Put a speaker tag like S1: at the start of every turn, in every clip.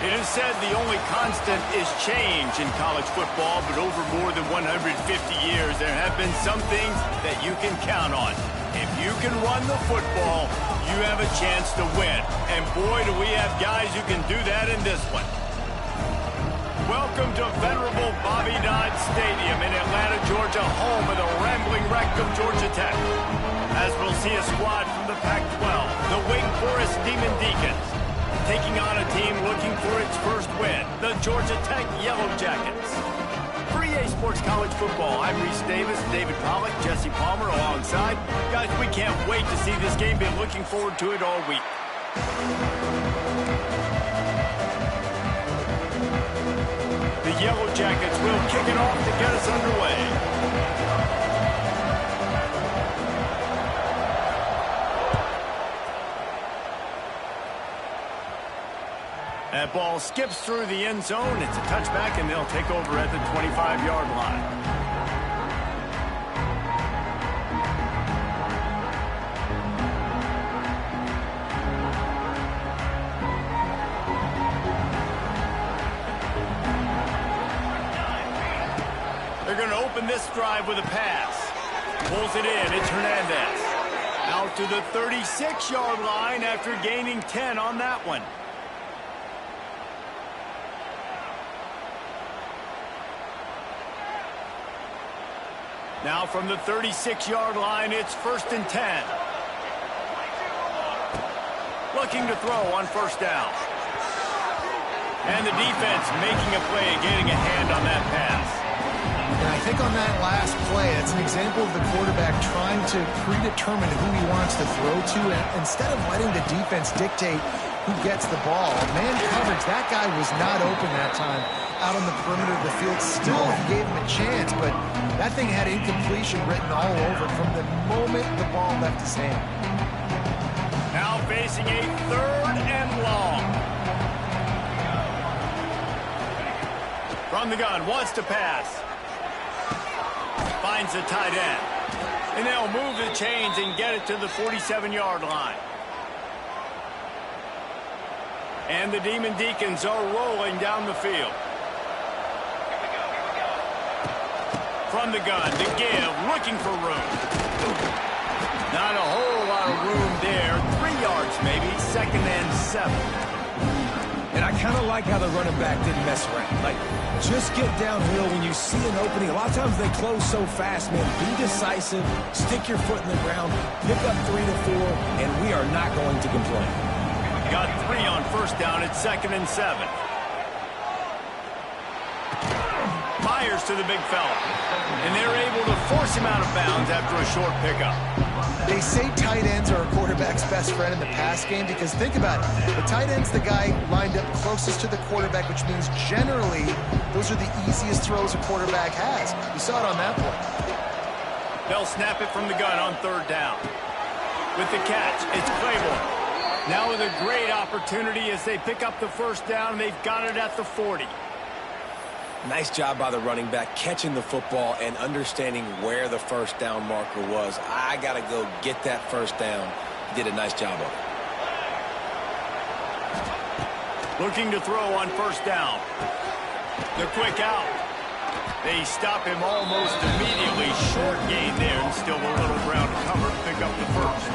S1: It is said the only constant is change in college football, but over more than 150 years, there have been some things that you can count on. If you can run the football, you have a chance to win. And boy, do we have guys who can do that in this one. Welcome to venerable Bobby Dodd Stadium in Atlanta, Georgia, home of the rambling wreck of Georgia Tech. As we'll see a squad from the Pac-12, the Wake Forest Demon Deacons, taking on a team looking for its first win, the Georgia Tech Yellow Jackets. For EA Sports College Football, I'm Reese Davis, David Pollack, Jesse Palmer alongside. Guys, we can't wait to see this game. Been looking forward to it all week. The Yellow Jackets will kick it off to get us underway. That ball skips through the end zone. It's a touchback, and they'll take over at the 25-yard line. They're going to open this drive with a pass. Pulls it in. It's Hernandez. Out to the 36-yard line after gaining 10 on that one. Now from the 36-yard line, it's 1st and 10. Looking to throw on first down. And the defense making a play and getting a hand on that pass.
S2: And I think on that last play, it's an example of the quarterback trying to predetermine who he wants to throw to, and instead of letting the defense dictate who gets the ball. Man coverage, that guy was not open that time out on the perimeter of the field. Still, he gave him a chance, but that thing had incompletion written all over from the moment the ball left his hand.
S1: Now facing a 3rd and long. From the gun, wants to pass. Finds the tight end. And they'll move the chains and get it to the 47-yard line. And the Demon Deacons are rolling down the field. From the gun, to give, looking for room. Not a whole lot of room there. 3 yards maybe, 2nd and 7.
S3: And I kind of like how the running back didn't mess around. Like, just get downhill when you see an opening. A lot of times they close so fast, man. Be decisive, stick your foot in the ground, pick up 3 to 4, and we are not going to complain.
S1: Got 3 on first down at 2nd and 7. Fires to the big fella. And they're able to force him out of bounds after a short pickup.
S2: They say tight ends are a quarterback's best friend in the pass game because think about it. The tight end's the guy lined up closest to the quarterback, which means generally those are the easiest throws a quarterback has. You saw it on that play.
S1: They'll snap it from the gun on 3rd down. With the catch, it's Claiborne. Now with a great opportunity as they pick up the first down. They've got it at the 40.
S3: Nice job by the running back catching the football and understanding where the first down marker was. I got to go get that first down. He did a nice job of it.
S1: Looking to throw on first down. The quick out. They stop him almost immediately. Short gain there and still a little ground to cover to pick up the first.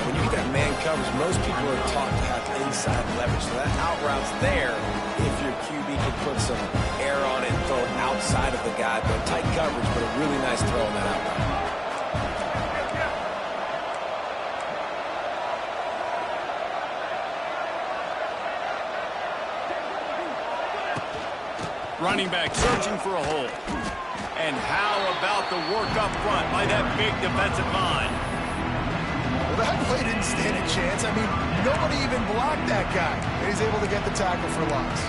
S3: When you get that man coverage, most people are taught to have inside leverage. So that out route's there if your QB can put some air on it and throw it outside of the guy, but tight coverage, but a really nice throw on that out route.
S1: Running back searching for a hole. And how about the work up front by that big defensive line?
S2: Well, that play didn't stand a chance. I mean, nobody even blocked that guy. And he's able to get the tackle for loss.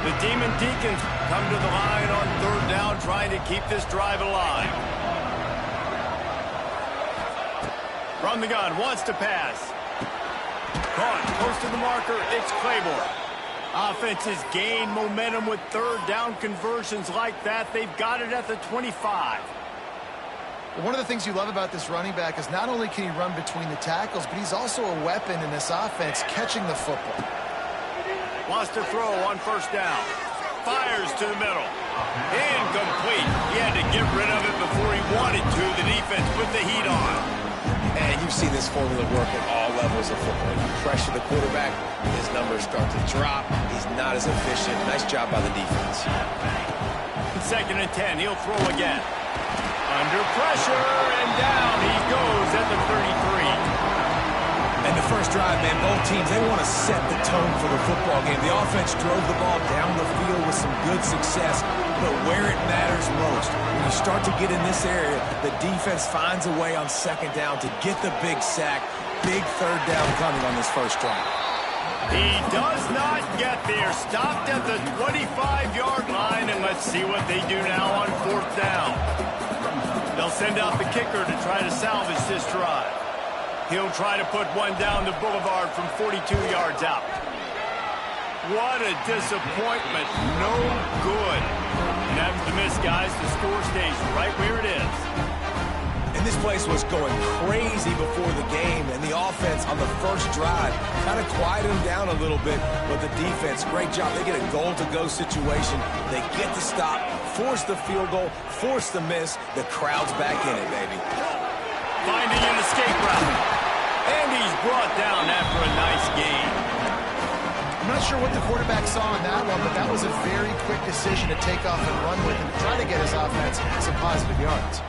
S1: The Demon Deacons come to the line on 3rd down, trying to keep this drive alive. From the gun, wants to pass. Caught, close to the marker, it's Claiborne. Offenses gain momentum with third down conversions like that. They've got it at the 25.
S2: One of the things you love about this running back is not only can he run between the tackles, but he's also a weapon in this offense catching the football.
S1: Wants to throw on first down. Fires to the middle. Incomplete. He had to get rid of it before he wanted to. The defense put the heat on.
S3: And you've seen this formula work at all levels of football. You pressure the quarterback, his numbers start to drop. He's not as efficient. Nice job by the defense.
S1: 2nd and 10. He'll throw again. Under pressure, and down he goes at the 33.
S3: And the first drive, man, both teams, they want to set the tone for the football game. The offense drove the ball down the field with some good success, but where it matters most, when you start to get in this area, the defense finds a way on 2nd down to get the big sack. Big 3rd down coming on this first drive.
S1: He does not get there. Stopped at the 25-yard line, and let's see what they do now on 4th down. They'll send out the kicker to try to salvage this drive. He'll try to put one down the boulevard from 42 yards out. What a disappointment. No good. And after the miss, guys, the score stays right where it is.
S3: And this place was going crazy before the game, and the offense on the first drive kind of quieted them down a little bit, but the defense, great job. They get a goal-to-go situation. They get the stop, force the field goal, force the miss. The crowd's back in it, baby.
S1: Finding an escape route. And he's brought down after a nice gain.
S2: I'm not sure what the quarterback saw on that one, but that was a very quick decision to take off and run with and try to get his offense some positive yards.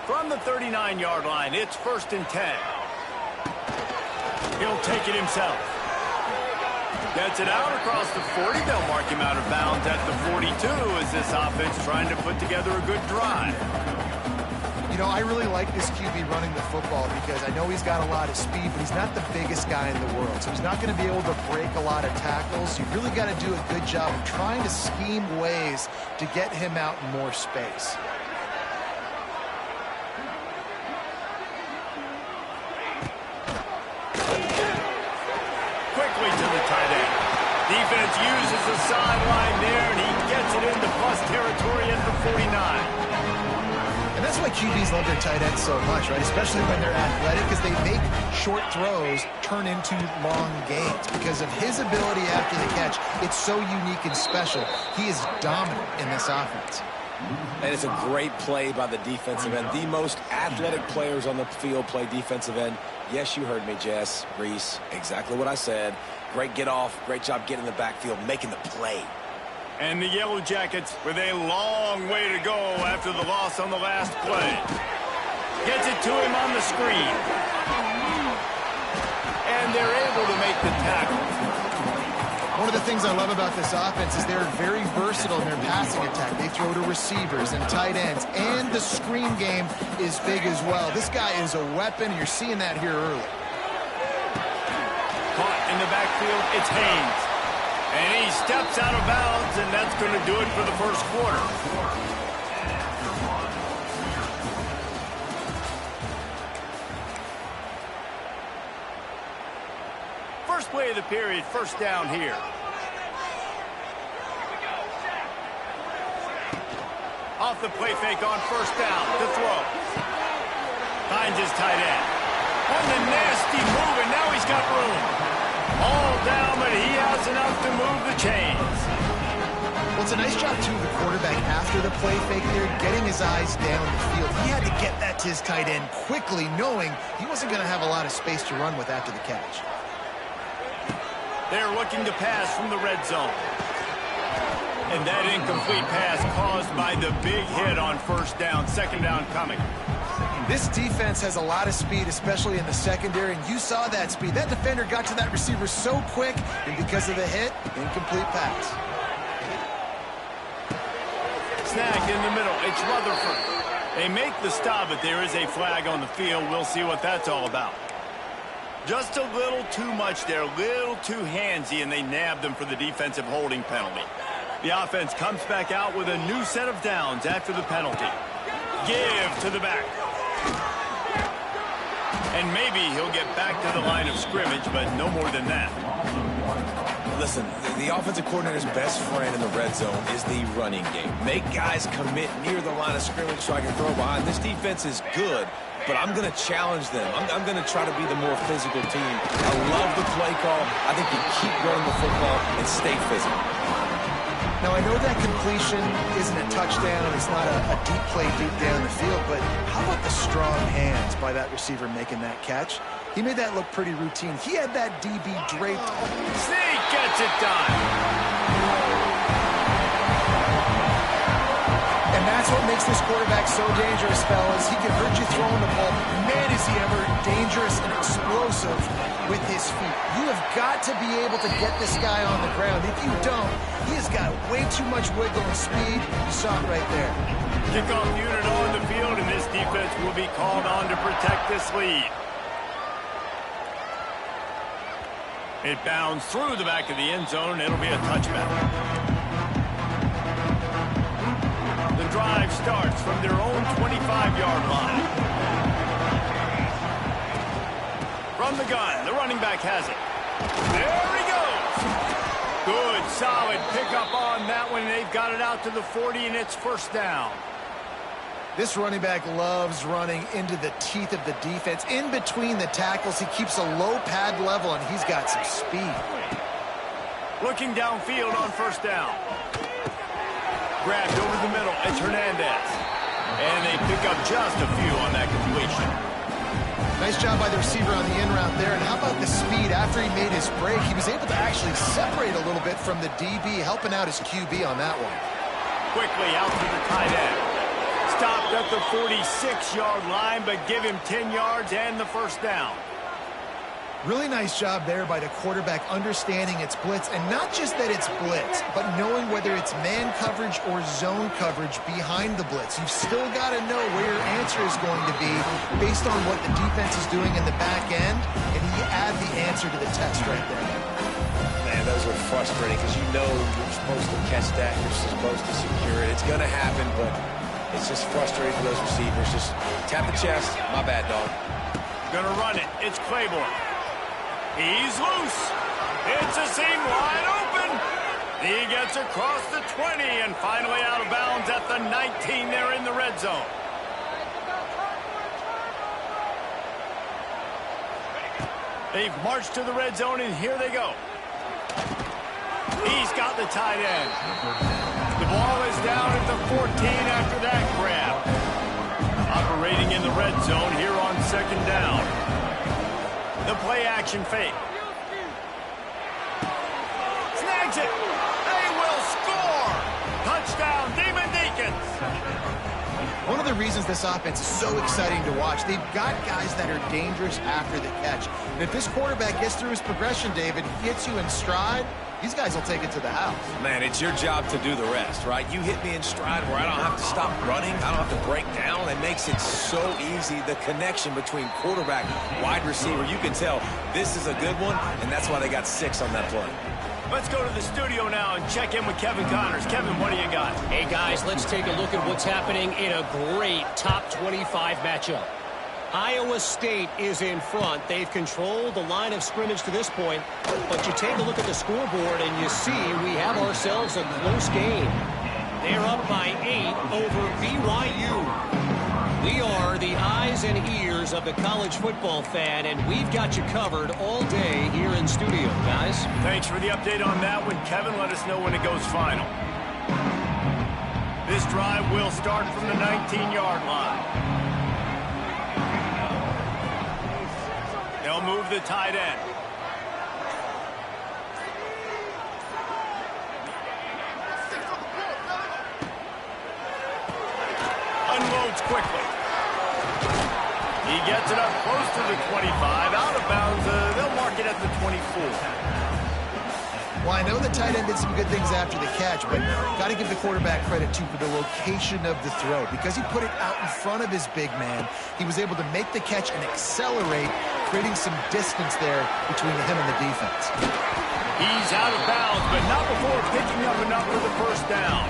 S1: From the 39-yard line, it's 1st and 10. He'll take it himself. Gets it out across the 40. They'll mark him out of bounds at the 42 as this offense trying to put together a good drive.
S2: You know, I really like this QB running the football because I know he's got a lot of speed, but he's not the biggest guy in the world. So he's not going to be able to break a lot of tackles. You really got to do a good job of trying to scheme ways to get him out in more space.
S1: Quickly to the tight end. Defense uses the sideline there, and he gets it into plus territory at the 49.
S2: And that's why QBs love their tight ends so much, right? Especially when they're athletic, because they make short throws turn into long gains. Because of his ability after the catch, it's so unique and special. He is dominant in this offense.
S3: And it's a great play by the defensive end. The most athletic players on the field play defensive end. Yes, you heard me, Jess, Reese. Exactly what I said. Great get off. Great job getting in the backfield, making the play.
S1: And the Yellow Jackets with a long way to go after the loss on the last play. Gets it to him on the screen. And they're able to make the tackle.
S2: One of the things I love about this offense is they're very versatile in their passing attack. They throw to receivers and tight ends, and the screen game is big as well. This guy is a weapon. You're seeing that here early.
S1: Caught in the backfield, it's Haynes. And he steps out of bounds, and that's going to do it for the first quarter. First play of the period, first down here. Off the play fake on first down to throw. Finds his tight end. On the nasty move, and now he's got room. All down, but he has enough to move the chains.
S2: Well, it's a nice job, too, of the quarterback after the play fake there, getting his eyes down the field. He had to get that to his tight end quickly, knowing he wasn't going to have a lot of space to run with after the catch.
S1: They're looking to pass from the red zone. And that incomplete pass caused by the big hit on first down, 2nd down coming.
S2: This defense has a lot of speed, especially in the secondary, and you saw that speed. That defender got to that receiver so quick, and because of the hit, incomplete pass.
S1: Snagged in the middle. It's Rutherford. They make the stop, but there is a flag on the field. We'll see what that's all about. Just a little too much there, a little too handsy, and they nabbed them for the defensive holding penalty. The offense comes back out with a new set of downs after the penalty. Give to the back. And maybe he'll get back to the line of scrimmage, but no more than that.
S3: Listen, The offensive coordinator's best friend in the red zone is the running game. Make guys commit near the line of scrimmage so I can throw behind. This defense is good, but I'm going to challenge them. I'm going to try to be the more physical team. I love the play call. I think you keep running the football and stay physical.
S2: Now, I know that completion isn't a touchdown and it's not a deep play deep down the field, but how about the strong hands by that receiver making that catch? He made that look pretty routine. He had that DB draped.
S1: Sneak gets it done.
S2: And that's what makes this quarterback so dangerous, fellas. He can hurt you throwing the ball. Man, is he ever dangerous and explosive with his feet. You have got to be able to get this guy on the ground. If you don't, he has got way too much wiggle and speed. You saw it right there.
S1: Kickoff unit on the field, and this defense will be called on to protect this lead. It bounds through the back of the end zone. It'll be a touchback. The drive starts from their own 25-yard line. From the gun, the running back has it. There he goes. Good, solid pickup on that one. They've got it out to the 40, and it's first down.
S2: This running back loves running into the teeth of the defense. In between the tackles, he keeps a low pad level, and he's got some speed.
S1: Looking downfield on first down. Grabbed over the middle. It's Hernandez. And they pick up just a few on that completion.
S2: Nice job by the receiver on the in route there. And how about the speed? After he made his break, he was able to actually separate a little bit from the DB, helping out his QB on that one.
S1: Quickly out to the tight end. Stopped at the 46-yard line, but give him 10 yards and the first down.
S2: Really nice job there by the quarterback understanding it's blitz, and not just that it's blitz, but knowing whether it's man coverage or zone coverage behind the blitz. You've still got to know where your answer is going to be based on what the defense is doing in the back end, and you add the answer to the test right there.
S3: Man, those are frustrating because you know you're supposed to catch that, you're supposed to secure it. It's going to happen, but it's just frustrating for those receivers. Just tap the chest. My bad, dog.
S1: Gonna run it. It's Claiborne. He's loose. It's a seam wide open. He gets across the 20 and finally out of bounds at the 19 there in the red zone. They've marched to the red zone, and here they go. He's got the tight end. The ball is down at the 14 after that grab. Operating in the red zone here on second down. The play action fake. Snags it. They will score. Touchdown, Demon Deacons.
S2: One of the reasons this offense is so exciting to watch, they've got guys that are dangerous after the catch. And if this quarterback gets through his progression, David, gets you in stride, these guys will take it to the house.
S3: Man, it's your job to do the rest, right? You hit me in stride where I don't have to stop running. I don't have to break down. It makes it so easy. The connection between quarterback, wide receiver, you can tell this is a good one, and that's why they got 6 on that play.
S1: Let's go to the studio now and check in with Kevin Connors. Kevin, what do you got?
S4: Hey, guys, let's take a look at what's happening in a great top 25 matchup. Iowa State is in front. They've controlled the line of scrimmage to this point, but you take a look at the scoreboard and you see we have ourselves a close game. They're up by 8 over BYU. We are the eyes and ears of the college football fan, and we've got you covered all day here in studio, guys.
S1: Thanks for the update on that one, Kevin. Let us know when it goes final. This drive will start from the 19-yard line. They'll move the tight end. Unloads quickly. He gets it up close to the 25. Out of bounds. They'll mark it at the 24.
S2: Well, I know the tight end did some good things after the catch, but got to give the quarterback credit, too, for the location of the throw. Because he put it out in front of his big man, he was able to make the catch and accelerate, creating some distance there between him and the defense.
S1: He's out of bounds, but not before picking up enough for the first down.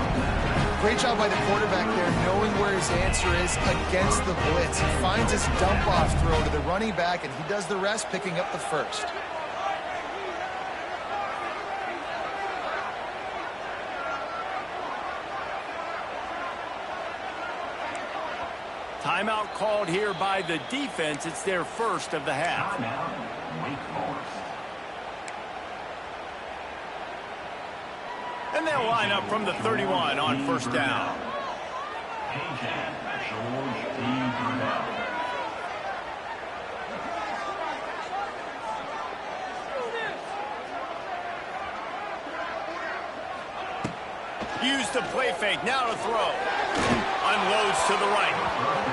S2: Great job by the quarterback there, knowing where his answer is against the blitz. He finds his dump-off throw to the running back, and he does the rest, picking up the first.
S1: Timeout called here by the defense. It's their first of the half. And they'll line up from the 31 on first down. Use the play fake, now to throw. Unloads to the right.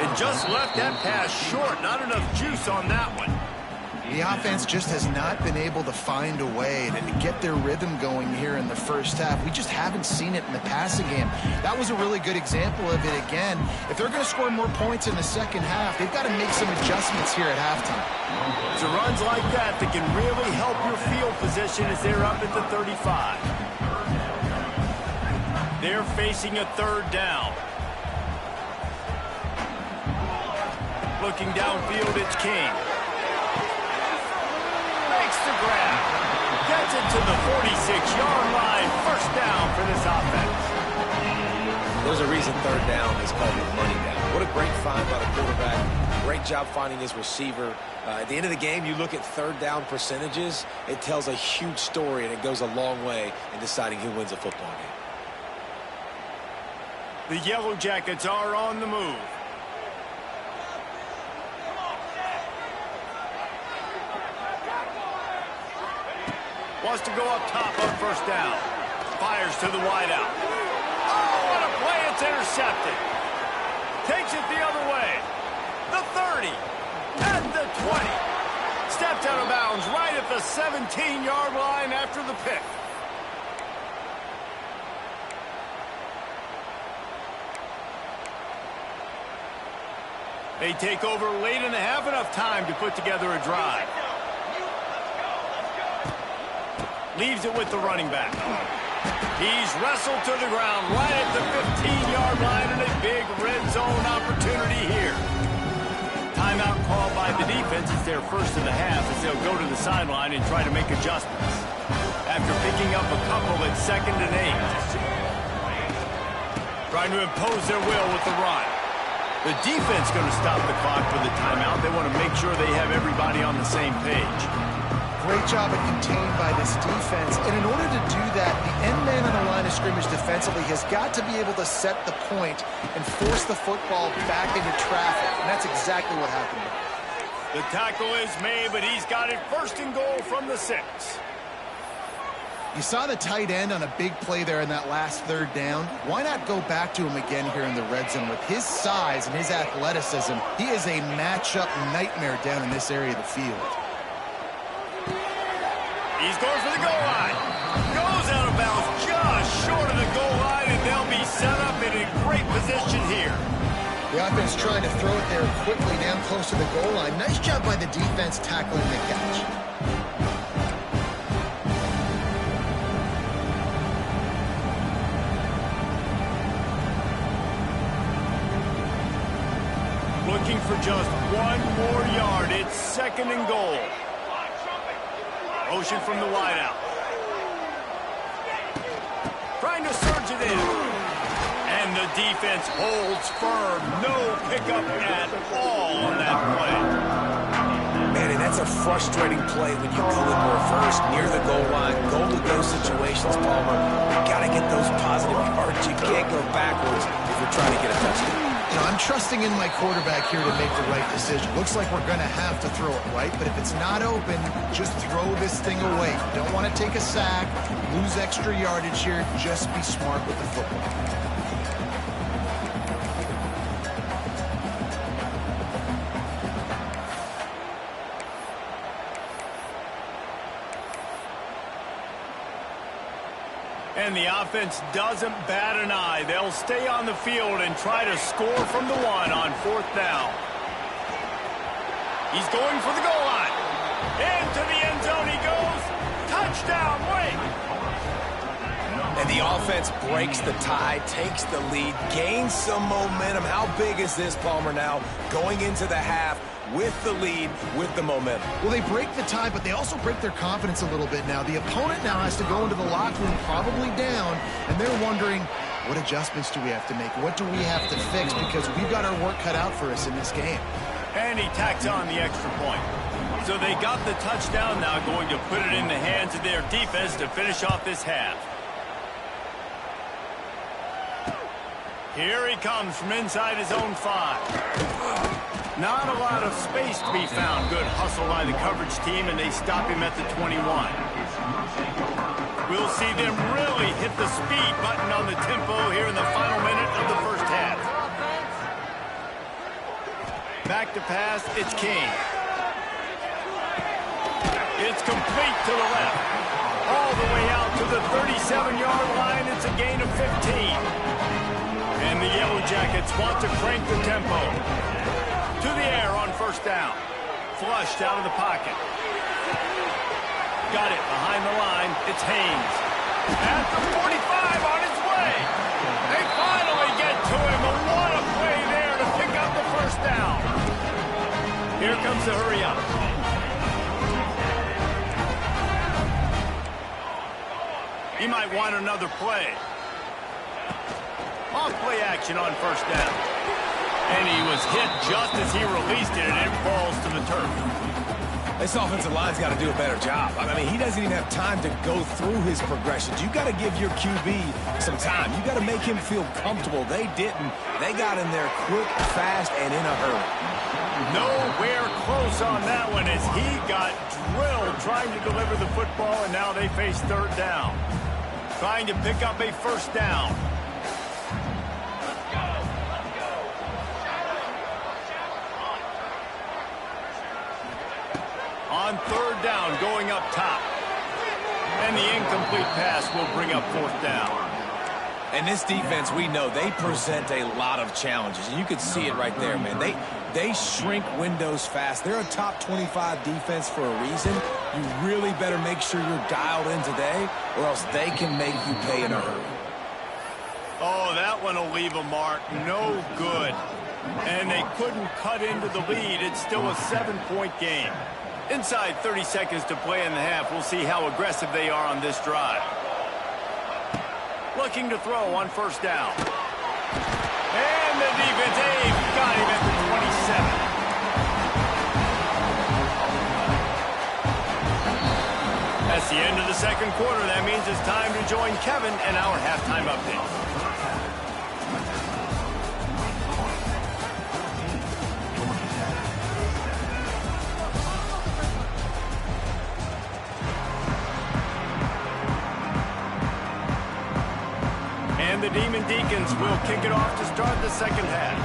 S1: And just left that pass short. Not enough juice on that one.
S2: The offense just has not been able to find a way to get their rhythm going here in the first half. We just haven't seen it in the passing game. That was a really good example of it again. If they're going to score more points in the second half, they've got to make some adjustments here at halftime.
S1: It's runs like that that can really help your field position as they're up at the 35. They're facing a third down. Looking downfield, it's King. Makes the grab. Gets it to the 46-yard line. First down for this offense.
S3: There's a reason third down is called the money down. What a great find by the quarterback. Great job finding his receiver. At the end of the game, you look at third down percentages. It tells a huge story, and it goes a long way in deciding who wins a football game.
S1: The Yellow Jackets are on the move. Wants to go up top on first down. Fires to the wideout. Oh, what a play. It's intercepted. Takes it the other way. The 30. At the 20. Stepped out of bounds right at the 17-yard line after the pick. They take over late and have enough time to put together a drive. Leaves it with the running back. He's wrestled to the ground right at the 15-yard line and a big red zone opportunity here. Timeout called by the defense. It's their first of the half as they'll go to the sideline and try to make adjustments. After picking up a couple at 2nd and 8. Trying to impose their will with the run. The defense going to stop the clock for the timeout. They want to make sure they have everybody on the same page.
S2: Great job at contained by this defense. And in order to do that, the end man on the line of scrimmage defensively has got to be able to set the point and force the football back into traffic. And that's exactly what happened.
S1: The tackle is made, but he's got it first and goal from the 6.
S2: You saw the tight end on a big play there in that last third down. Why not go back to him again here in the red zone? With his size and his athleticism, he is a matchup nightmare down in this area of the field.
S1: He's going for the goal line. Goes out of bounds just short of the goal line, and they'll be set up in a great position here.
S2: The offense trying to throw it there quickly down close to the goal line. Nice job by the defense tackling the catch.
S1: Looking for just one more yard. It's 2nd and goal. Motion from the wideout. Trying to surge it in. And the defense holds firm. No pickup at all on that play.
S3: Man, and that's a frustrating play when you go in reverse near the goal line. Goal-to-go situations, Palmer. You got to get those positive yards. You can't go backwards if you're trying to get a touchdown.
S2: You know, I'm trusting in my quarterback here to make the right decision. Looks like we're going to have to throw it right, but if it's not open, just throw this thing away. You don't want to take a sack, lose extra yardage here. Just be smart with the football.
S1: And the offense doesn't bat an eye. They'll stay on the field and try to score from the 1 on 4th down. He's going for the goal line. Into the end zone he goes. Touchdown, Wake.
S3: And the offense breaks the tie, takes the lead, gains some momentum. How big is this, Palmer, now going into the half with the lead, with the momentum?
S2: Well, they break the tie, but they also break their confidence a little bit now. The opponent now has to go into the locker room probably down, and they're wondering, What adjustments do we have to make? What do we have to fix? Because we've got our work cut out for us in this game.
S1: And he tacks on the extra point. So they got the touchdown, now going to put it in the hands of their defense to finish off this half. Here he comes from inside his own 5. Not a lot of space to be found. Good hustle by the coverage team, and they stop him at the 21. We'll see them really hit the speed button on the tempo here in the final minute of the first half. Back to pass, it's King. It's complete to the left. All the way out to the 37-yard line. It's a gain of 15. And the Yellow Jackets want to crank the tempo. To the air on first down. Flushed out of the pocket. Got it behind the line. It's Haynes. At the 45 on his way. They finally get to him. And what a play there to pick up the first down. Here comes the hurry up. He might want another play. Off play action on first down. And he was hit just as he released it, and it falls to the turf.
S3: This offensive line's got to do a better job. I mean, he doesn't even have time to go through his progressions. You got to give your QB some time. You got to make him feel comfortable. They didn't. They got in there quick, fast, and in a hurry.
S1: Nowhere close on that one as he got drilled trying to deliver the football, and now they face third down. Trying to pick up a first down. On third down, going up top. And the incomplete pass will bring up fourth down.
S3: And this defense, we know, they present a lot of challenges. And you could see it right there, man. They shrink windows fast. They're a top 25 defense for a reason. You really better make sure you're dialed in today, or else they can make you pay in a hurry.
S1: Oh, that one will leave a mark. No good. And they couldn't cut into the lead. It's still a 7-point game. Inside 30 seconds to play in the half. We'll see how aggressive they are on this drive. Looking to throw on first down. And the defense, got him at the 27. That's the end of the second quarter. That means it's time to join Kevin and our halftime update. And the Demon Deacons will kick it off to start the second half.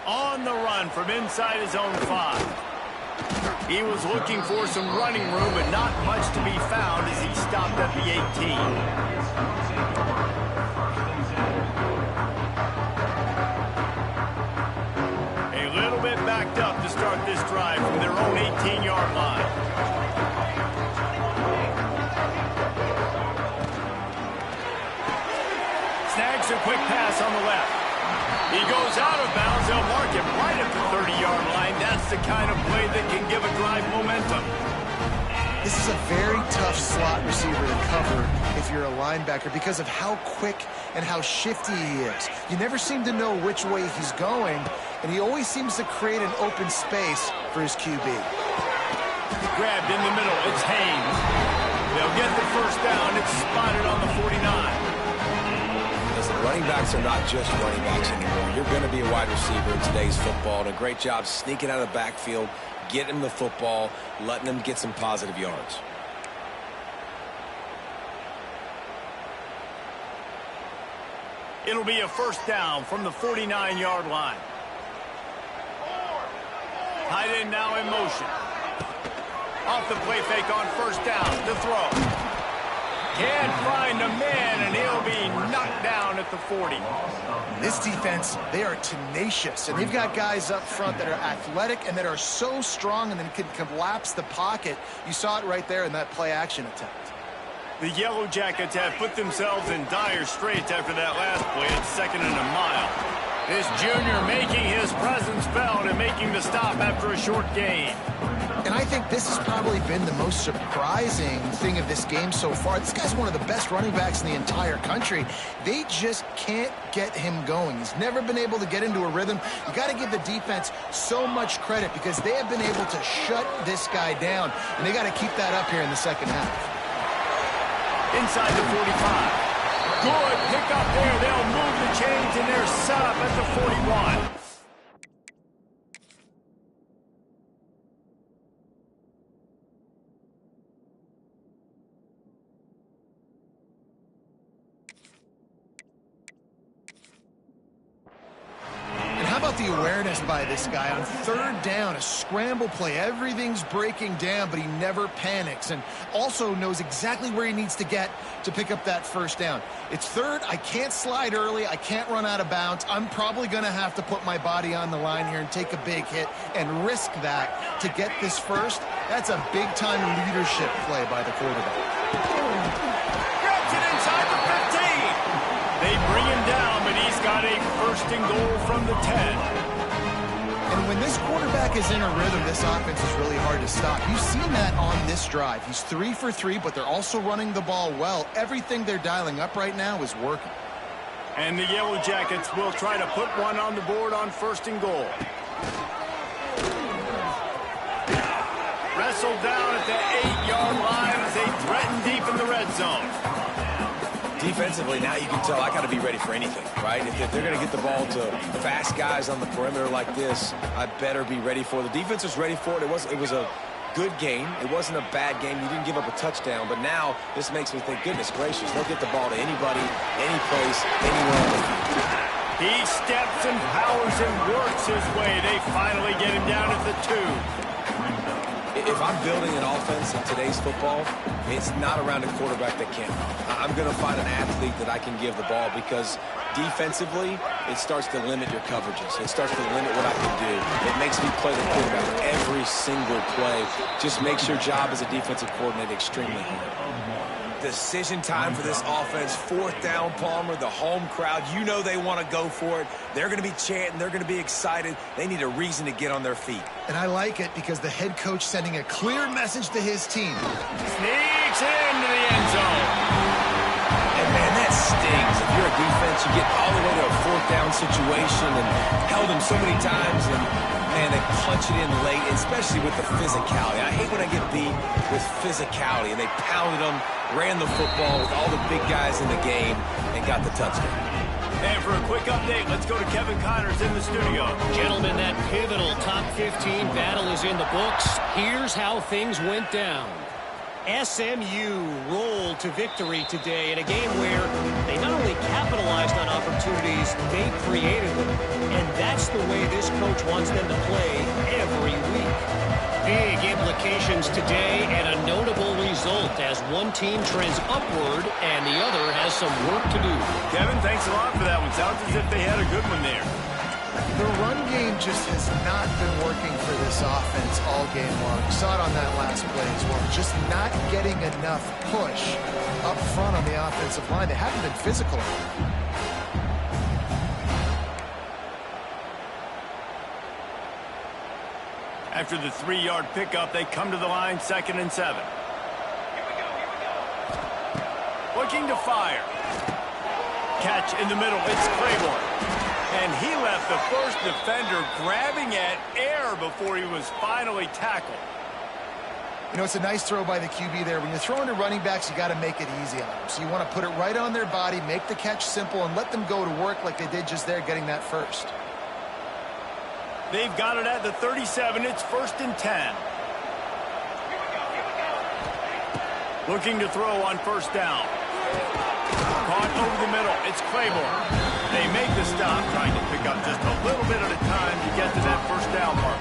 S1: On the run from inside his own 5. He was looking for some running room, but not much to be found as he stopped at the 18. A little bit backed up to start this drive from their own 18-yard line. Snags a quick pass on the left. He goes out of bounds. They'll mark him right at the 30-yard line. That's the kind of play that can give a drive momentum.
S2: This is a very tough slot receiver to cover if you're a linebacker because of how quick and how shifty he is. You never seem to know which way he's going, and he always seems to create an open space for his QB.
S1: Grabbed in the middle. It's Haynes. They'll get the first down. It's spotted on the 49.
S3: Listen, running backs are not just running backs anymore. You're going to be a wide receiver in today's football, and a great job sneaking out of the backfield, getting him the football, letting him get some positive yards.
S1: It'll be a first down from the 49-yard line. Tight end now in motion. Off the play fake on first down to throw. Can't find a man, and he'll be knocked down at the 40.
S2: This defense, they are tenacious, and they've got guys up front that are athletic and that are so strong and then can collapse the pocket. You saw it right there in that play-action attempt.
S1: The Yellow Jackets have put themselves in dire straits after that last play at 2nd and a mile. This junior making his presence felt and making the stop after a short gain.
S2: And I think this has probably been the most surprising thing of this game so far. This guy's one of the best running backs in the entire country. They just can't get him going. He's never been able to get into a rhythm. You got to give the defense so much credit because they have been able to shut this guy down, and they got to keep that up here in the second half.
S1: Inside the 45. Good pick up there. They'll move the chains, and they're set up at the 41.
S2: The awareness by this guy on third down, a scramble play. Everything's breaking down, but he never panics and also knows exactly where he needs to get to pick up that first down. It's third. I can't slide early. I can't run out of bounds. I'm probably going to have to put my body on the line here and take a big hit and risk that to get this first. That's a big-time leadership play by the quarterback.
S1: Grabs it inside the 15. They bring him down, but he's got a first and goal from the 10.
S2: And when this quarterback is in a rhythm, this offense is really hard to stop. You've seen that on this drive. He's 3 for 3, but they're also running the ball well. Everything they're dialing up right now is working.
S1: And the Yellow Jackets will try to put one on the board on first and goal. Wrestled down at the 8-yard line as they threaten deep in the red zone.
S3: Defensively, now you can tell I got to be ready for anything, right? If they're going to get the ball to fast guys on the perimeter like this, I better be ready for it. The defense was ready for it. It was a good game. It wasn't a bad game. You didn't give up a touchdown, but now this makes me think, goodness gracious, they'll get the ball to anybody, any place, anywhere on the field.
S1: He steps and powers and works his way. They finally get him down at the 2.
S3: If I'm building an offense in today's football, it's not around a quarterback that can't run. I'm going to find an athlete that I can give the ball because defensively, it starts to limit your coverages. It starts to limit what I can do. It makes me play the quarterback every single play. Just makes your job as a defensive coordinator extremely hard. Decision time for this offense. 4th down, Palmer, the home crowd. You know they want to go for it. They're going to be chanting. They're going to be excited. They need a reason to get on their feet.
S2: And I like it because the head coach sending a clear message to his team.
S1: Sneaks into the end zone.
S3: And, man, that stings. If you're a defense, you get all the way to a 4th down situation and held them so many times, and, man, they punch it in late, especially with the physicality. I hate when I get beat with physicality, and they pounded them, ran the football with all the big guys in the game, and got the touchdown.
S1: And for a quick update, let's go to Kevin Connors in the studio.
S4: Gentlemen, that pivotal top 15 battle is in the books. Here's how things went down. SMU rolled to victory today in a game where they not only capitalized on opportunities, they created them. And that's the way this coach wants them to play every week. Big implications today and a notable result as one team trends upward and the other has some work to do.
S1: Kevin, thanks a lot for that one. Sounds as if they had a good one there.
S2: The run game just has not been working for this offense all game long. You saw it on that last play as well. Just not getting enough push up front on the offensive line. They haven't been physical.
S1: After the 3-yard pickup, they come to the line 2nd and 7. Looking to fire. Catch in the middle. It's Claiborne. And he left the first defender grabbing at air before he was finally tackled.
S2: You know, it's a nice throw by the QB there. When you're throwing to running backs, you got to make it easy on them. So you want to put it right on their body, make the catch simple, and let them go to work like they did just there, getting that first.
S1: They've got it at the 37. It's 1st and 10. Looking to throw on 1st down. Caught over the middle. It's Claiborne. They make the stop, trying to pick up just a little bit at a time to get to that 1st down mark.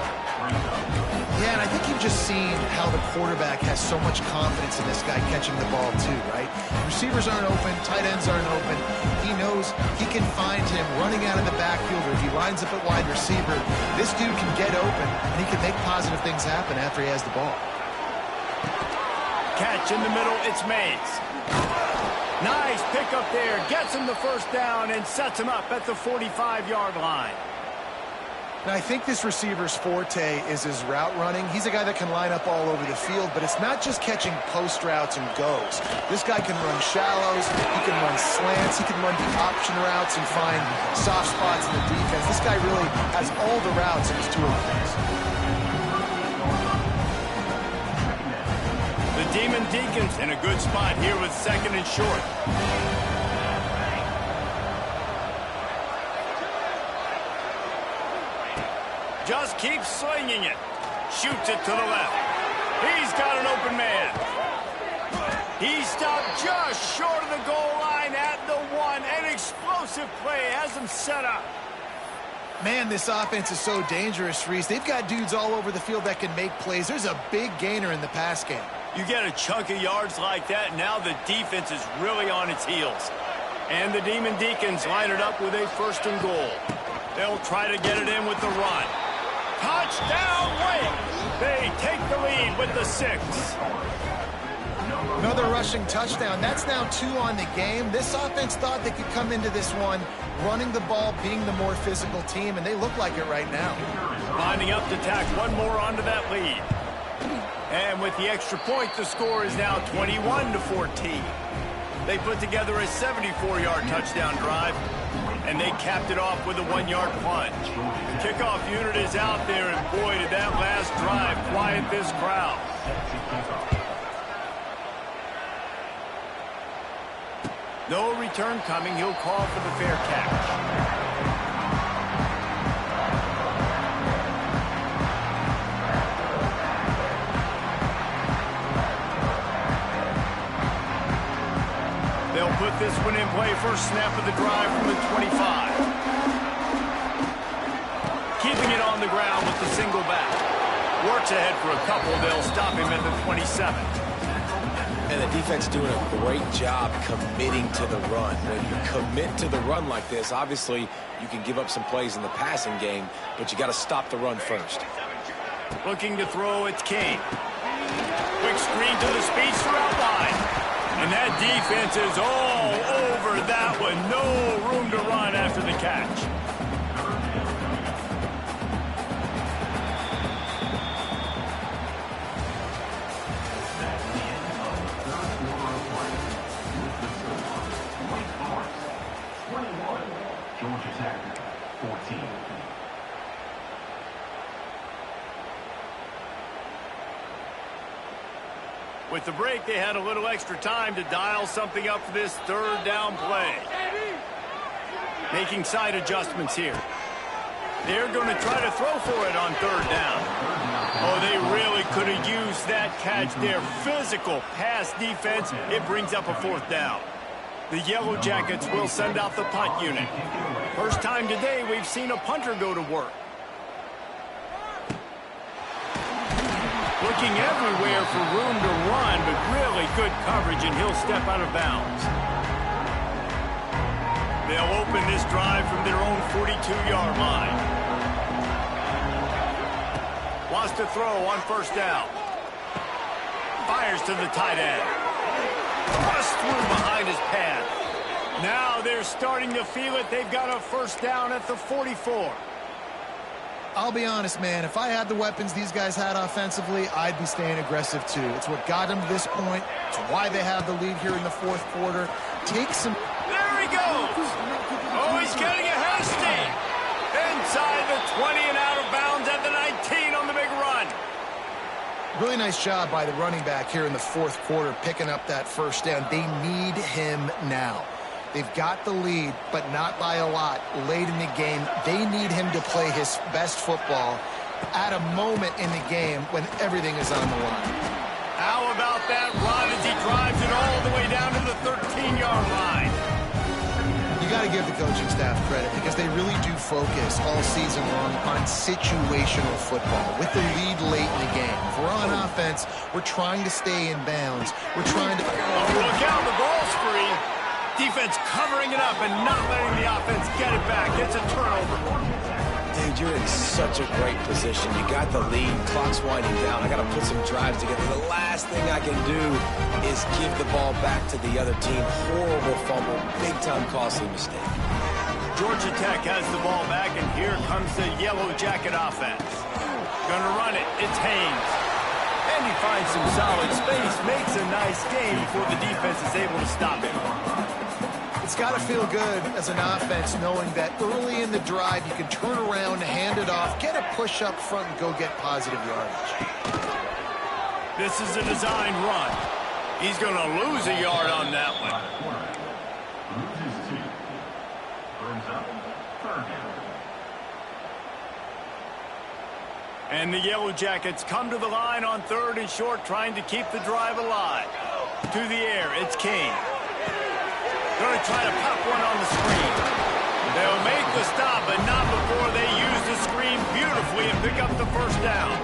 S2: Yeah, and I think you've just seen how the quarterback has so much confidence in this guy catching the ball too, right? Receivers aren't open, tight ends aren't open. He knows he can find him running out of the backfield, or if he lines up at wide receiver, this dude can get open, and he can make positive things happen after he has the ball.
S1: Catch in the middle, it's Mays. Nice pick up there, gets him the 1st down and sets him up at the 45-yard line.
S2: Now, I think this receiver's forte is his route running. He's a guy that can line up all over the field, but it's not just catching post routes and goes. This guy can run shallows, he can run slants, he can run the option routes and find soft spots in the defense. This guy really has all the routes in his toolbox.
S1: The Demon Deacons in a good spot here with 2nd and short. Just keeps slinging it. Shoots it to the left. He's got an open man. He stopped just short of the goal line at the 1. An explosive play has him set up.
S2: Man, this offense is so dangerous, Reese. They've got dudes all over the field that can make plays. There's a big gainer in the pass game.
S1: You get a chunk of yards like that, now the defense is really on its heels. And the Demon Deacons line it up with a 1st and goal. They'll try to get it in with the run. Touchdown, Wake! They take the lead with the 6.
S2: Another rushing touchdown. That's now 2 on the game. This offense thought they could come into this one running the ball, being the more physical team, and they look like it right now.
S1: Lining up to tack one more onto that lead. And with the extra point, the score is now 21-14. They put together a 74-yard touchdown drive, and they capped it off with a 1-yard plunge. The kickoff unit is out there, and boy, did that last drive quiet this crowd. No return coming. He'll call for the fair catch. They'll put this one in play. First snap of the drive from the 25. Keeping it on the ground with the single back. Works ahead for a couple. They'll stop him at the 27.
S3: And the defense doing a great job committing to the run. When you commit to the run like this, obviously you can give up some plays in the passing game, but you got to stop the run first.
S1: Looking to throw, it's Kane. Quick screen to the speedster out wide. And that defense is all over that one. No room to run after the catch. With the break, they had a little extra time to dial something up for this 3rd down play. Making side adjustments here. They're going to try to throw for it on 3rd down. Oh, they really could have used that catch there. Physical pass defense. It brings up a 4th down. The Yellow Jackets will send out the punt unit. First time today we've seen a punter go to work. Looking everywhere for room to run, but really good coverage, and he'll step out of bounds. They'll open this drive from their own 42-yard line. Wants to throw on 1st down. Fires to the tight end. Thrust through behind his pad. Now they're starting to feel it. They've got a 1st down at the 44.
S2: I'll be honest, man, if I had the weapons these guys had offensively, I'd be staying aggressive too. It's what got them to this point. It's why they have the lead here in the 4th quarter. Take some...
S1: There he goes! Oh, he's getting ahead of steam! Inside the 20 and out of bounds at the 19 on the big run.
S2: Really nice job by the running back here in the 4th quarter, picking up that 1st down. They need him now. They've got the lead, but not by a lot late in the game. They need him to play his best football at a moment in the game when everything is on the line.
S1: How about that run as he drives it all the way down to the 13-yard line?
S2: You got to give the coaching staff credit because they really do focus all season long on situational football with the lead late in the game. If we're on offense, we're trying to stay in bounds. We're trying to...
S1: Oh, look out, the ball's free. Defense covering it up and not letting the offense get it back. It's a turnover.
S3: Dude, you're in such a great position. You got the lead. Clock's winding down. I got to put some drives together. The last thing I can do is give the ball back to the other team. Horrible fumble. Big-time costly mistake.
S1: Georgia Tech has the ball back, and here comes the Yellow Jacket offense. Gonna run it. It's Haynes. And he finds some solid space, makes a nice gain before the defense is able to stop him.
S2: It's got to feel good as an offense knowing that early in the drive you can turn around, hand it off, get a push up front, and go get positive yardage.
S1: This is a design run. He's going to lose a yard on that one. And the Yellow Jackets come to the line on 3rd and short, trying to keep the drive alive. To the air, it's King. Going to try to pop one on the screen. They'll make the stop, but not before they use the screen beautifully and pick up the first down.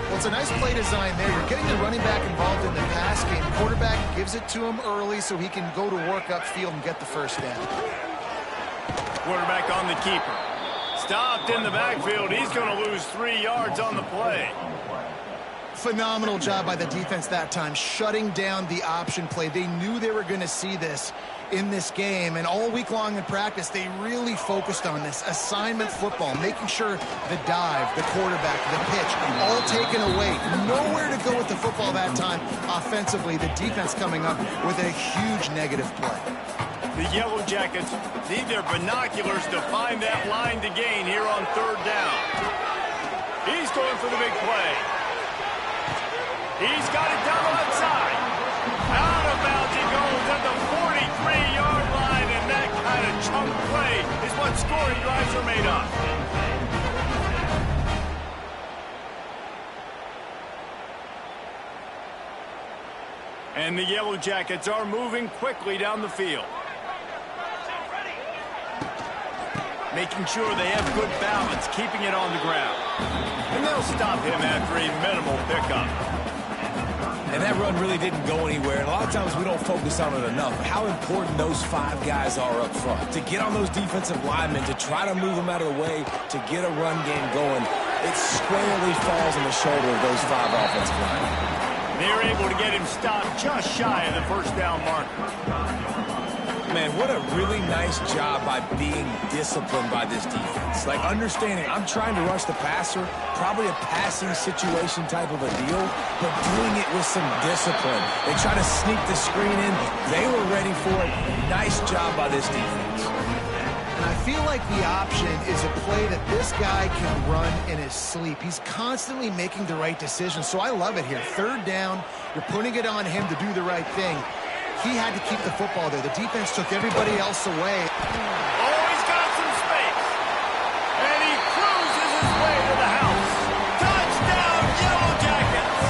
S2: Well, it's a nice play design there. You're getting the running back involved in the pass game. Quarterback gives it to him early so he can go to work upfield and get the first down.
S1: Quarterback on the keeper. Stopped in the backfield. He's going to lose 3 yards on the play.
S2: Phenomenal job by the defense that time, shutting down the option play. They knew they were going to see this in this game, and all week long in practice, they really focused on this assignment football, making sure the dive, the quarterback, the pitch, all taken away. Nowhere to go with the football that time offensively. The defense coming up with a huge negative play.
S1: The Yellow Jackets need their binoculars to find that line to gain here on 3rd down. He's going for the big play. He's got it down the left side. Out of bounds he goes at the 43-yard line, and that kind of chunk play is what scoring drives are made of. And the Yellow Jackets are moving quickly down the field. Making sure they have good balance, keeping it on the ground. And they'll stop him after a minimal pickup.
S3: And that run really didn't go anywhere. And a lot of times we don't focus on it enough. How important those 5 guys are up front. To get on those defensive linemen, to try to move them out of the way, to get a run game going, it squarely falls on the shoulder of those 5 offensive linemen.
S1: They're able to get him stopped just shy of the first down marker.
S3: Man, what a really nice job by being disciplined by this defense. Like, understanding I'm trying to rush the passer, probably a passing situation type of a deal, but doing it with some discipline. They try to sneak the screen in. They were ready for it. Nice job by this defense.
S2: And I feel like the option is a play that this guy can run in his sleep. He's constantly making the right decision, so I love it here. 3rd down, you're putting it on him to do the right thing. He had to keep the football there. The defense took everybody else away.
S1: Oh, he's got some space. And he cruises his way to the house. Touchdown, Yellow Jackets.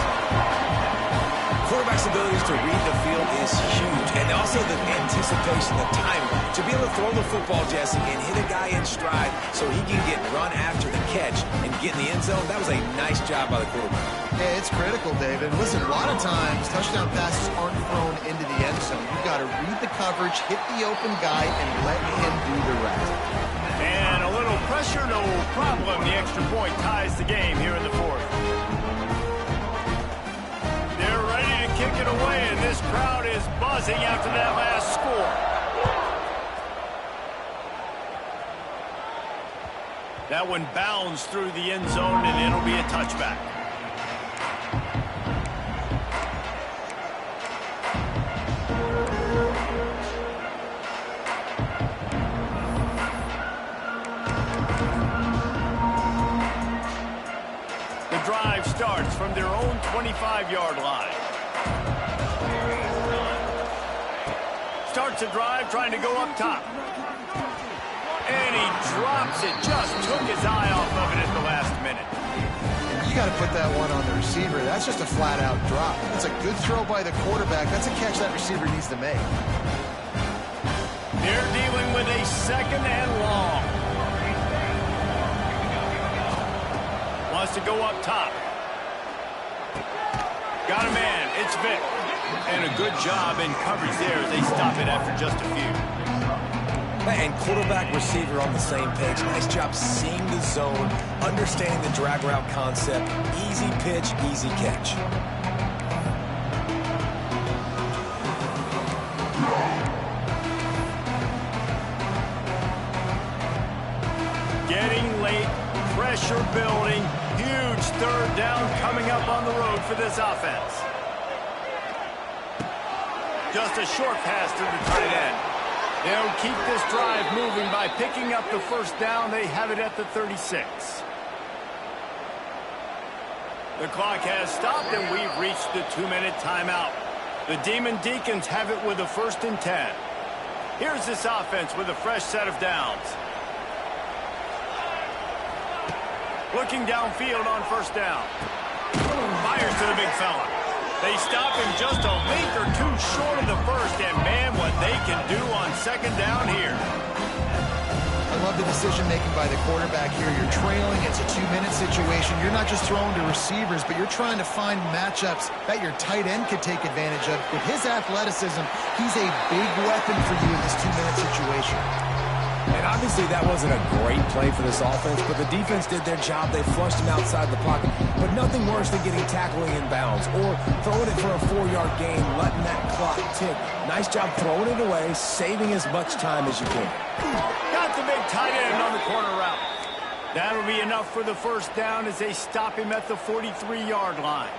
S3: Quarterback's abilities to read the field is huge. And also the anticipation, the timing. To be able to throw the football, Jesse, and hit a guy in stride so he can get run after the catch and get in the end zone, that was a nice job by the quarterback.
S2: Yeah, it's critical, David. Listen, a lot of times touchdown passes aren't thrown into the end zone. You've got to read the coverage, hit the open guy, and let him do the rest.
S1: And a little pressure, no problem. The extra point ties the game here in the 4th. They're ready to kick it away, and this crowd is buzzing after that last score. That one bounds through the end zone, and it'll be a touchback. The drive starts from their own 25-yard line. Starts a drive trying to go up top. And he drops it. Just took his eye off of it at the last minute.
S2: You got to put that one on the receiver. That's just a flat-out drop. That's a good throw by the quarterback. That's a catch that receiver needs to make.
S1: They're dealing with a 2nd and long. Wants to go up top. Got a man. It's Vic. And a good job in coverage there as they stop it after just a few.
S3: And quarterback receiver on the same page. Nice job seeing the zone, understanding the drag route concept. Easy pitch, easy catch.
S1: pressure building. Huge third down coming up on the road for this offense. Just a short pass to the tight end. They'll keep this drive moving by picking up the first down. They have it at the 36. The clock has stopped, and we've reached the 2-minute timeout. The Demon Deacons have it with a 1st and 10. Here's this offense with a fresh set of downs. Looking downfield on 1st down. Fires to the big fella. They stop him just a link or two short of the first, and man, what they can do on 2nd down here.
S2: I love the decision-making by the quarterback here. You're trailing. It's a 2-minute situation. You're not just throwing to receivers, but you're trying to find matchups that your tight end could take advantage of. With his athleticism, he's a big weapon for you in this 2-minute situation.
S3: And obviously that wasn't a great play for this offense, but the defense did their job. They flushed him outside the pocket, but nothing worse than getting tackling in bounds or throwing it for a 4-yard gain, letting that clock tick. Nice job throwing it away, saving as much time as you can.
S1: Got the big tight end on the corner route. That'll be enough for the 1st down as they stop him at the 43-yard line.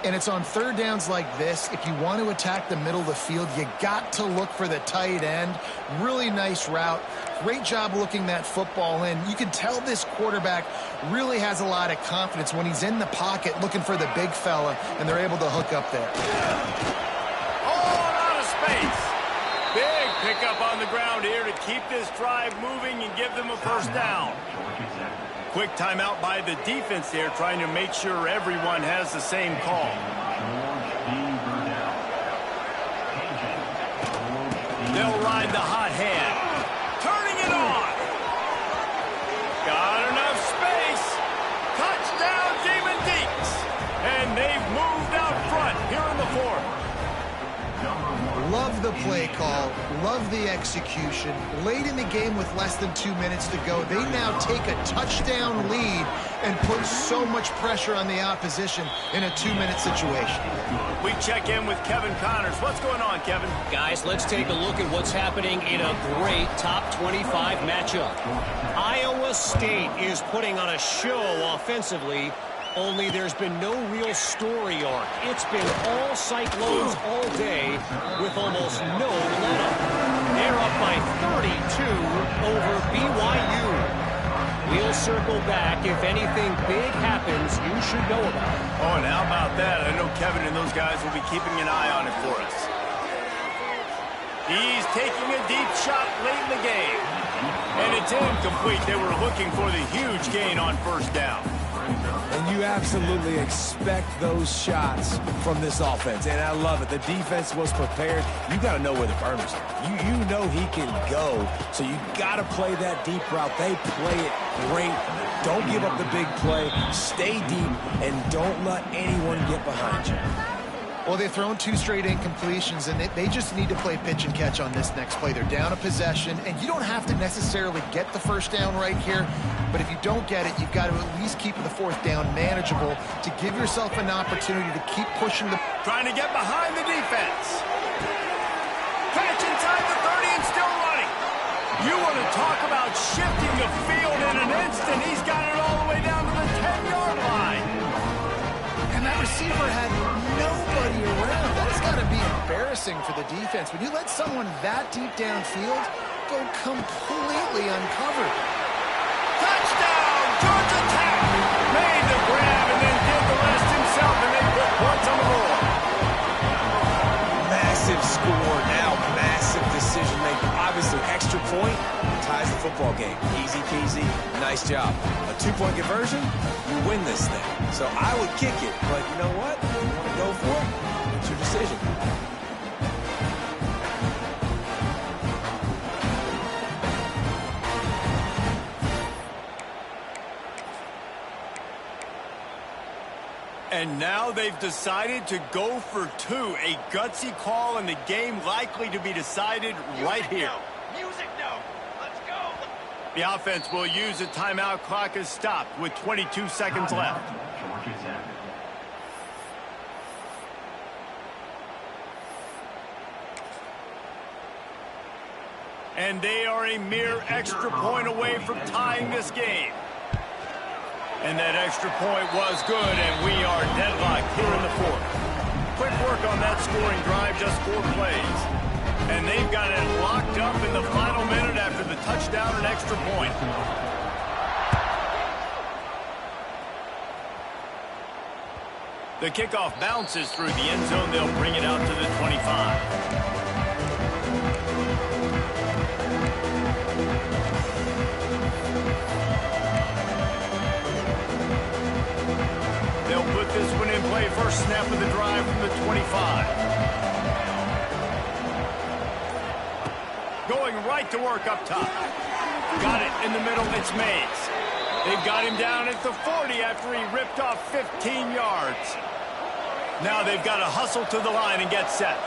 S2: And it's on 3rd downs like this. If you want to attack the middle of the field, you got to look for the tight end. Really nice route. Great job looking that football in. You can tell this quarterback really has a lot of confidence when he's in the pocket looking for the big fella, and they're able to hook up there.
S1: All out of space. Big pickup on the ground here to keep this drive moving and give them a 1st down. Quick timeout by the defense there, trying to make sure everyone has the same call. They'll ride the hot hand. Turning it on. Got enough space. Touchdown, Demon Deeks. And they've moved out front here in the 4th.
S2: Love the play call, love the execution. Late in the game with less than 2 minutes to go, they now take a touchdown lead and put so much pressure on the opposition in a 2-minute situation.
S1: We check in with Kevin Connors. What's going on, Kevin?
S4: Guys, let's take a look at what's happening in a great top 25 matchup. Iowa State is putting on a show offensively, only there's been no real story arc. It's been all Cyclones all day with almost no let-up. They're up by 32 over BYU. We'll circle back. If anything big happens, you should know about it.
S1: Oh, and how about that? I know Kevin and those guys will be keeping an eye on it for us. He's taking a deep shot late in the game. And it's incomplete. They were looking for the huge gain on 1st down.
S3: And you absolutely expect those shots from this offense, and I love it. The defense was prepared. You got to know where the burners are. You know he can go, so you got to play that deep route. They play it great. Don't give up the big play. Stay deep, and don't let anyone get behind you.
S2: Well, they've thrown 2 straight incompletions, and they just need to play pitch and catch on this next play. They're down a possession, and you don't have to necessarily get the 1st down right here, but if you don't get it, you've got to at least keep the 4th down manageable to give yourself an opportunity to keep pushing the...
S1: Trying to get behind the defense. Catch inside the 30 and still running. You want to talk about shifting the field in an instant. He's got it all the way down to the 10-yard line.
S2: And that receiver had nobody around. That's got to be embarrassing for the defense. When you let someone that deep downfield go completely uncovered.
S1: Touchdown! Georgia Tech made the grab and then did the rest himself, and they put points on the board.
S3: Massive score now, massive decision-making. Obviously, extra point ties the football game. Easy peasy, nice job. A 2-point conversion, you win this thing. So I would kick it, but you know what? You want to go for it? It's your decision.
S1: And now they've decided to go for 2. A gutsy call, and the game likely to be decided right here.
S5: Music no. Let's go.
S1: The offense will use a timeout. Clock is stopped with 22 seconds left. And they are a mere extra point away from tying this game. And that extra point was good, and we are deadlocked here in the fourth. Quick work on that scoring drive, just 4 plays. And they've got it locked up in the final minute after the touchdown and extra point. The kickoff bounces through the end zone. They'll bring it out to the 25. They'll put this one in play. First snap of the drive from the 25. Going right to work up top. Got it in the middle. It's Mays. They've got him down at the 40 after he ripped off 15 yards. Now they've got to hustle to the line and get set.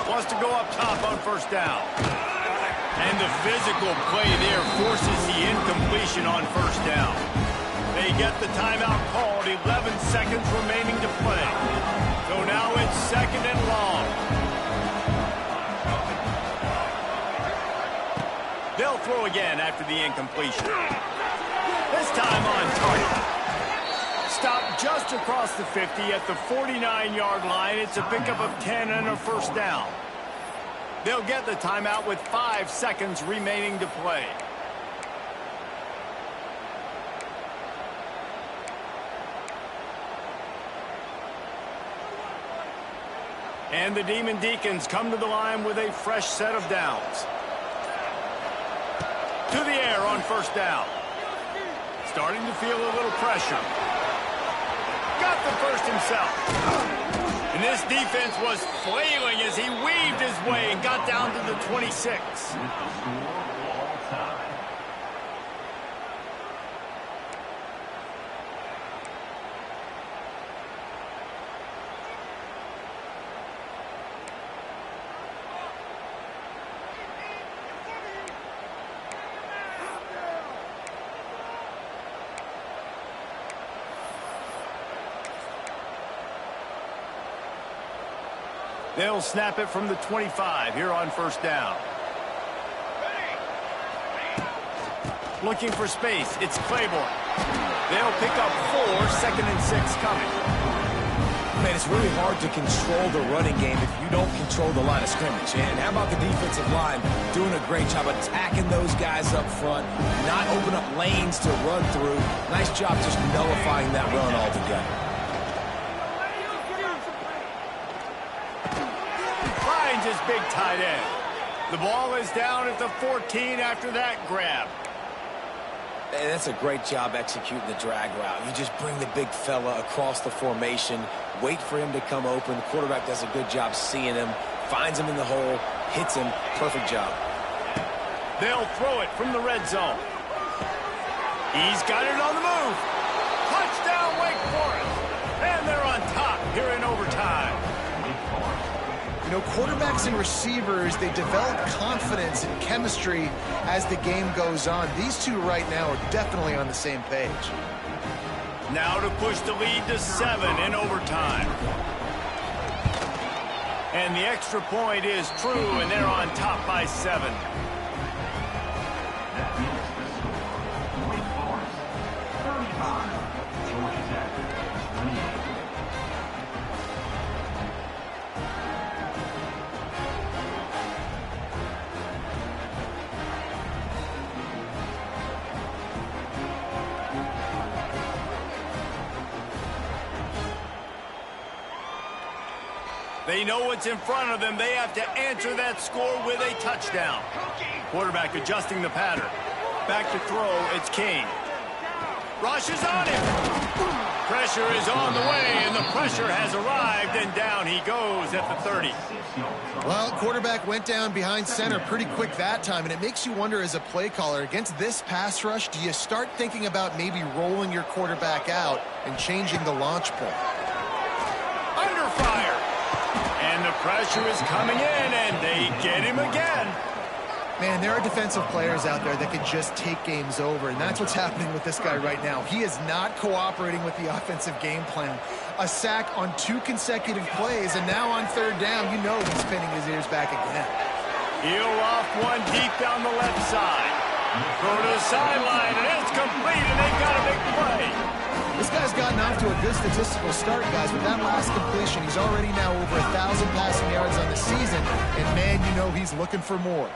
S1: Wants to go up top on first down. And the physical play there forces the incompletion on first down. They get the timeout called, 11 seconds remaining to play. So now it's 2nd and long. They'll throw again after the incompletion. This time on target. Stopped just across the 50 at the 49-yard line. It's a pickup of 10 and a first down. They'll get the timeout with 5 seconds remaining to play. And the Demon Deacons come to the line with a fresh set of downs. To the air on first down. Starting to feel a little pressure. Got the first himself. And this defense was flailing as he weaved his way and got down to the 26. They'll snap it from the 25 here on first down. Looking for space. It's Claiborne. They'll pick up 4, 2nd and 6 coming.
S3: Man, it's really hard to control the running game if you don't control the line of scrimmage. And how about the defensive line doing a great job attacking those guys up front, not open up lanes to run through. Nice job just nullifying that run altogether.
S1: His big tight end. The ball is down at the 14 after that grab.
S3: And that's a great job executing the drag route. You just bring the big fella across the formation, wait for him to come open. The quarterback does a good job seeing him, finds him in the hole, hits him. Perfect job.
S1: They'll throw it from the red zone. He's got it on the move. Touchdown, Wake Forest. And they're on top here in overtime.
S2: You know, quarterbacks and receivers, they develop confidence and chemistry as the game goes on. These two right now are definitely on the same page.
S1: Now to push the lead to 7 in overtime. And the extra point is true, and they're on top by 7. They know what's in front of them. They have to answer that score with a touchdown. Quarterback adjusting the pattern. Back to throw, it's King. Rush is on him. Pressure is on the way, and the pressure has arrived, and down he goes at the 30.
S2: Well, quarterback went down behind center pretty quick that time, and it makes you wonder as a play caller, against this pass rush, do you start thinking about maybe rolling your quarterback out and changing the launch point?
S1: Under fire. And the pressure is coming in, and they get him again.
S2: Man, there are defensive players out there that could just take games over, and that's what's happening with this guy right now. He is not cooperating with the offensive game plan. A sack on 2 consecutive plays, and now on 3rd down, you know he's spinning his ears back again.
S1: He'll off one deep down the left side. Throw to the sideline, and it's complete, and they got a big play.
S2: This guy's gotten off to a good statistical start, guys. With that last completion, he's already now over 1,000 passing yards on the season, and man, you know he's looking for more.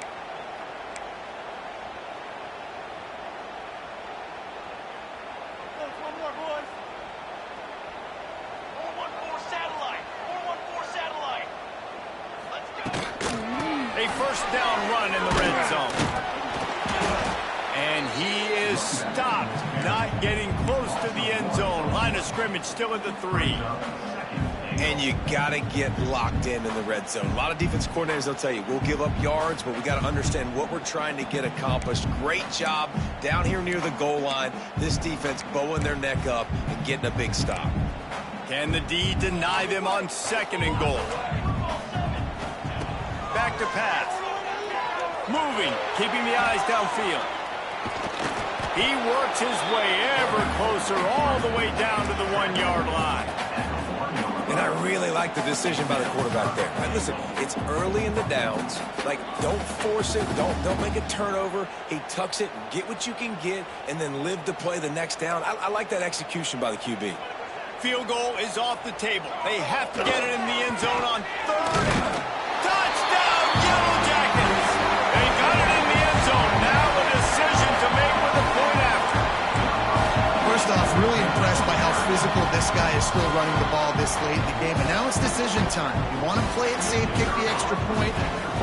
S1: A first down run in the red zone. And he is stopped, not getting close to the end zone. Line of scrimmage still at the 3.
S3: And you got to get locked in the red zone. A lot of defense coordinators, they'll tell you, we'll give up yards, but we got to understand what we're trying to get accomplished. Great job down here near the goal line. This defense bowing their neck up and getting a big stop.
S1: Can the D deny them on 2nd and goal? Back to pass. Moving, keeping the eyes downfield. He works his way ever closer all the way down to the 1-yard line.
S3: And I really like the decision by the quarterback there. Right, listen, it's early in the downs. Like, don't force it. Don't make a turnover. He tucks it, get what you can get, and then live to play the next down. I like that execution by the QB.
S1: Field goal is off the table. They have to get it in the end zone on 3rd. Touchdown, Yellow Jackets! They got it in the end zone. Now a decision to make with a point after.
S2: First off, really impressed by how physical this guy is still running the ball this late in the game. And now it's decision time. You want to play it safe, kick the extra point,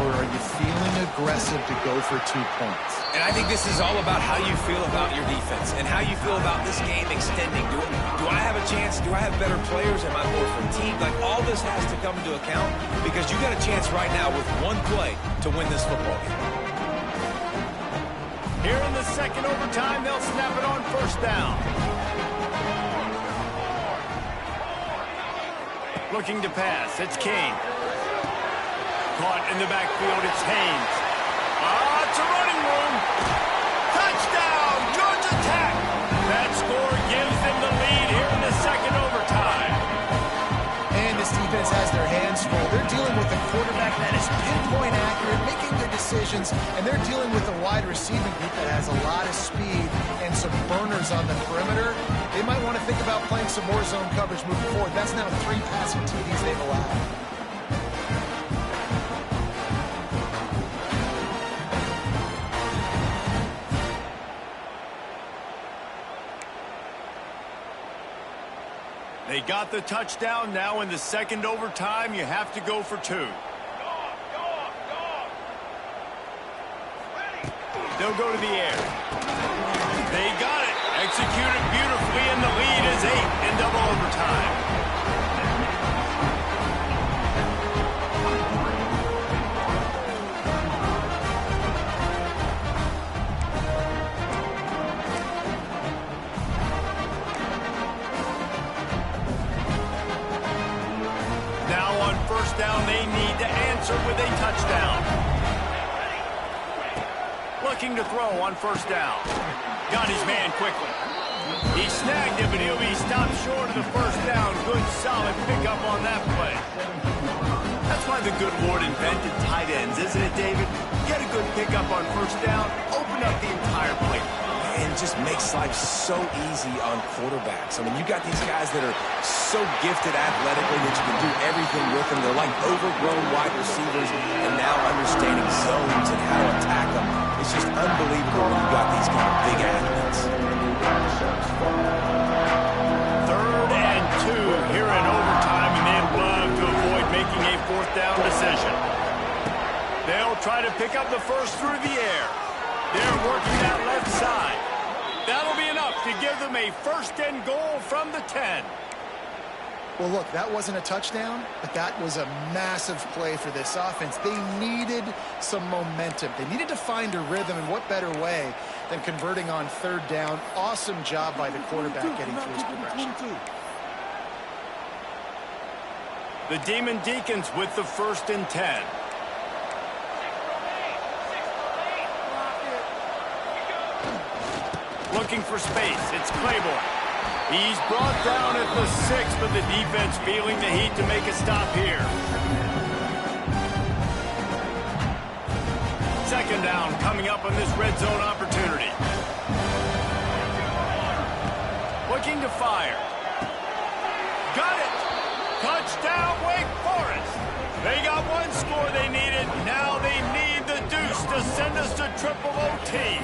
S2: or are you feeling aggressive to go for 2 points?
S3: And I think this is all about how you feel about your defense and how you feel about this game extending. Do I have a chance? Do I have better players? Am I more fatigued? Like, all this has to come into account because you got a chance right now with 1 play to win this football game.
S1: Here in the 2nd overtime, they'll snap it on 1st down. Looking to pass, it's Kane. Caught in the backfield, it's Haynes. It's a running room. Touchdown, Georgia Tech. That score gives them the lead here in the 2nd overtime.
S2: And this defense has their hands full. They're dealing with a quarterback that is pinpoint accurate, making good decisions, and they're dealing with a wide receiving group that has a lot of speed and some burners on the perimeter. They might want to think about playing some more zone coverage moving forward. That's now 3 passing TDs they've allowed.
S1: They got the touchdown. Now in the 2nd overtime, you have to go for 2. They'll go to the air. They got it. Executed beautifully, and the lead is 8 in double overtime. Down, they need to answer with a touchdown. Looking to throw on 1st down. Got his man quickly. He snagged it, but he'll be stopped short of the 1st down. Good, solid pickup on that play. That's why the good Lord invented tight ends, isn't it, David? Get a good pickup on 1st down, open up the entire play.
S3: And it just makes life so easy on quarterbacks. I mean, you got these guys that are so gifted athletically that you can do everything with them. They're like overgrown wide receivers, and now understanding zones and how to attack them. It's just unbelievable when you got these kind of big athletes.
S1: 3rd and 2 here in overtime, and they'd love to avoid making a 4th down decision. They'll try to pick up the first through the air. They're working that left side. That'll be enough to give them a 1st and goal from the 10.
S2: Well, look, that wasn't a touchdown, but that was a massive play for this offense. They needed some momentum. They needed to find a rhythm, and what better way than converting on 3rd down. Awesome job by the quarterback getting through his progression.
S1: The Demon Deacons with the 1st and 10. Looking for space, it's Claiborne. He's brought down at the 6, but the defense feeling the heat to make a stop here. second down coming up on this red zone opportunity. Looking to fire. Got it. Touchdown, Wake Forest. They got one score they needed. Now they need the deuce to send us to triple OT.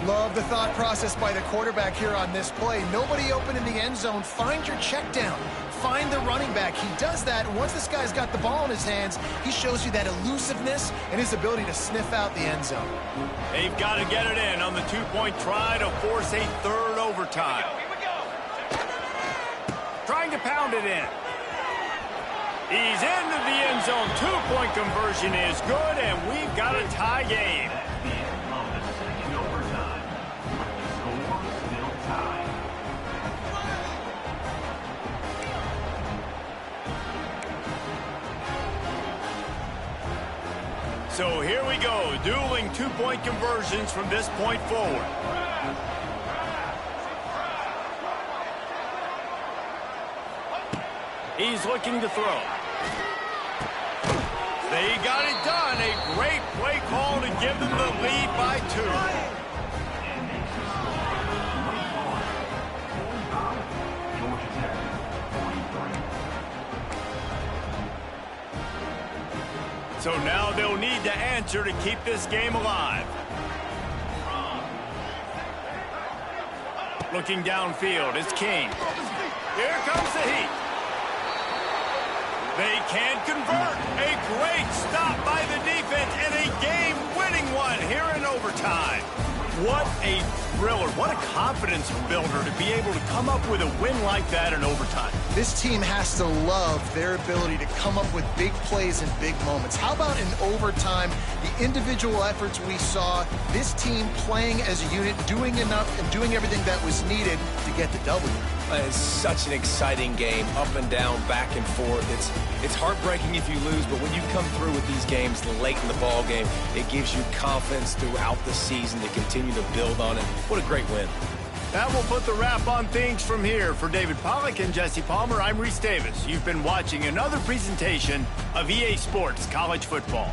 S2: Love the thought process by the quarterback here on this play. Nobody open in the end zone. Find your check down. Find the running back. He does that, and once this guy's got the ball in his hands, he shows you that elusiveness and his ability to sniff out the end zone.
S1: They've got to get it in on the two-point try to force a third overtime.
S5: Here we go.
S1: Trying to pound it in. He's into the end zone. Two-point conversion is good, and we've got a tie game. So here we go, dueling two-point conversions from this point forward. He's looking to throw. They got it done. A great play call to give them the lead by 2. So now they'll need to answer to keep this game alive. Looking downfield, it's King. Here comes the heat. They can't convert. A great stop by the defense and a game-winning one here in overtime. What a thriller. What a confidence builder to be able to come up with a win like that in overtime.
S2: This team has to love their ability to come up with big plays in big moments. How about in overtime, the individual efforts we saw, this team playing as a unit, doing enough and doing everything that was needed to get the W.
S3: It's such an exciting game, up and down, back and forth. It's heartbreaking if you lose, but when you come through with these games late in the ball game, it gives you confidence throughout the season to continue to build on it. What a great win.
S1: That will put the wrap on things from here. For David Pollack and Jesse Palmer, I'm Reese Davis. You've been watching another presentation of EA Sports College Football.